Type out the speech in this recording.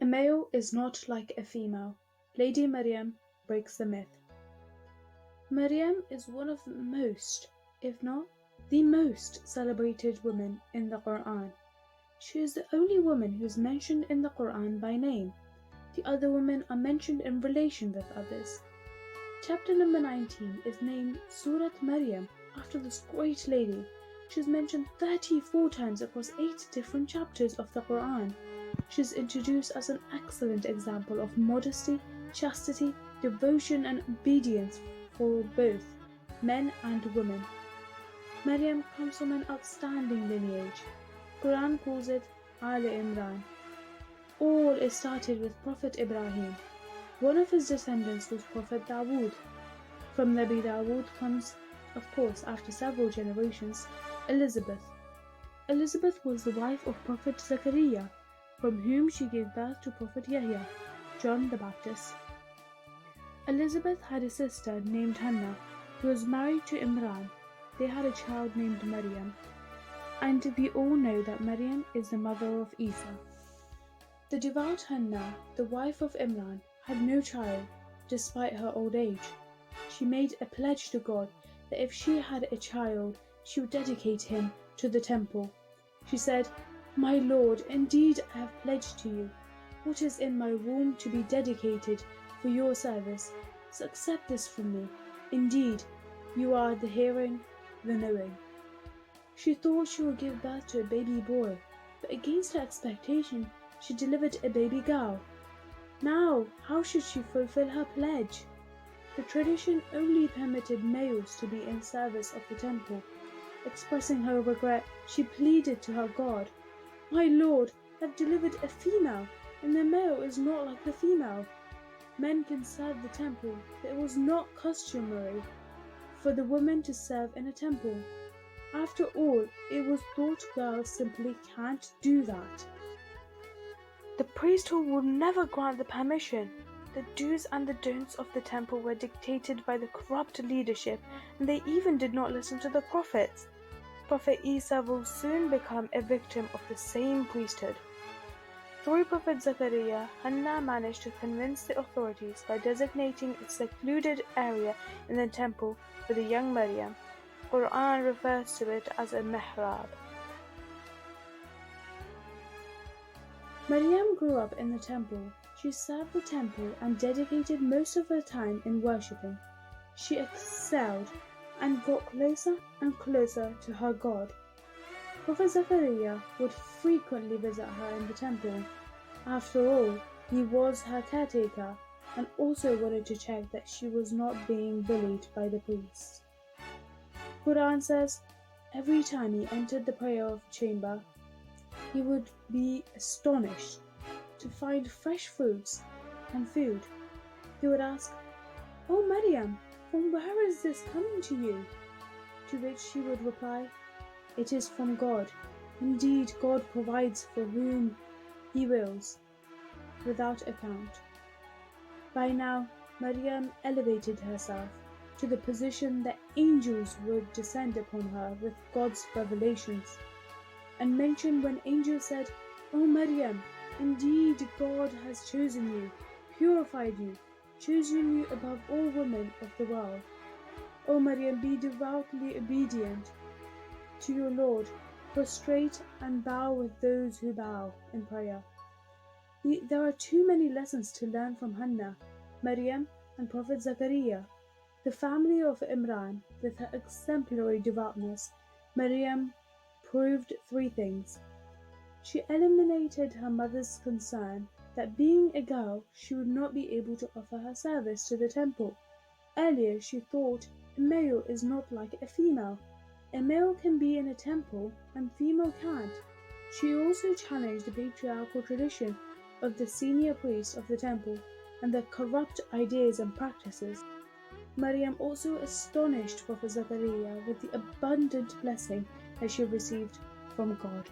A male is not like a female. Lady Maryam breaks the myth. Maryam is one of the most, if not the most celebrated women in the Qur'an. She is the only woman who is mentioned in the Qur'an by name. The other women are mentioned in relation with others. Chapter number 19 is named Surat Maryam after this great lady. She is mentioned 34 times across 8 different chapters of the Qur'an. She is introduced as an excellent example of modesty, chastity, devotion and obedience for both men and women. Maryam comes from an outstanding lineage. Quran calls it Al Imran. All is started with Prophet Ibrahim. One of his descendants was Prophet Dawood. From Nabi Dawood comes, of course, after several generations, Elizabeth. Elizabeth was the wife of Prophet Zechariah, from whom she gave birth to Prophet Yahya, John the Baptist. Elizabeth had a sister named Hannah, who was married to Imran. They had a child named Maryam. And we all know that Maryam is the mother of Isa. The devout Hannah, the wife of Imran, had no child, despite her old age. She made a pledge to God that if she had a child, she would dedicate him to the temple. She said, "My Lord, indeed I have pledged to you what is in my womb to be dedicated for your service, so accept this from me. Indeed, you are the hearing, the knowing." She thought she would give birth to a baby boy, but against her expectation, she delivered a baby girl. Now, how should she fulfill her pledge? The tradition only permitted males to be in service of the temple. Expressing her regret, she pleaded to her God, "My Lord, I have delivered a female, and the male is not like the female. Men can serve the temple, but it was not customary for the woman to serve in a temple. After all, it was thought girls simply can't do that. The priesthood would never grant the permission. The do's and the don'ts of the temple were dictated by the corrupt leadership, and they even did not listen to the prophets. Prophet Isa will soon become a victim of the same priesthood. Through Prophet Zechariah, Hannah managed to convince the authorities by designating a secluded area in the temple for the young Maryam. Quran refers to it as a mihrab. Maryam grew up in the temple. She served the temple and dedicated most of her time in worshipping. She excelled and got closer and closer to her God. Prophet Zechariah would frequently visit her in the temple. After all, he was her caretaker and also wanted to check that she was not being bullied by the priests. Quran says, every time he entered the prayer chamber, he would be astonished to find fresh fruits and food. He would ask, "Oh Maryam, from where is this coming to you?" To which she would reply, "It is from God. Indeed, God provides for whom He wills, without account." By now, Maryam elevated herself to the position that angels would descend upon her with God's revelations, and mentioned when angels said, "O Maryam, indeed God has chosen you, purified you, chosen you above all women of the world. O Maryam, be devoutly obedient to your Lord, prostrate and bow with those who bow in prayer." There are too many lessons to learn from Hannah, Maryam, and Prophet Zechariah. The family of Imran, with her exemplary devoutness, Maryam proved 3 things. She eliminated her mother's concern that being a girl, she would not be able to offer her service to the temple. Earlier, she thought a male is not like a female. A male can be in a temple and female can't. She also challenged the patriarchal tradition of the senior priest of the temple and the corrupt ideas and practices. Maryam also astonished Prophet Zechariah with the abundant blessing that she received from God.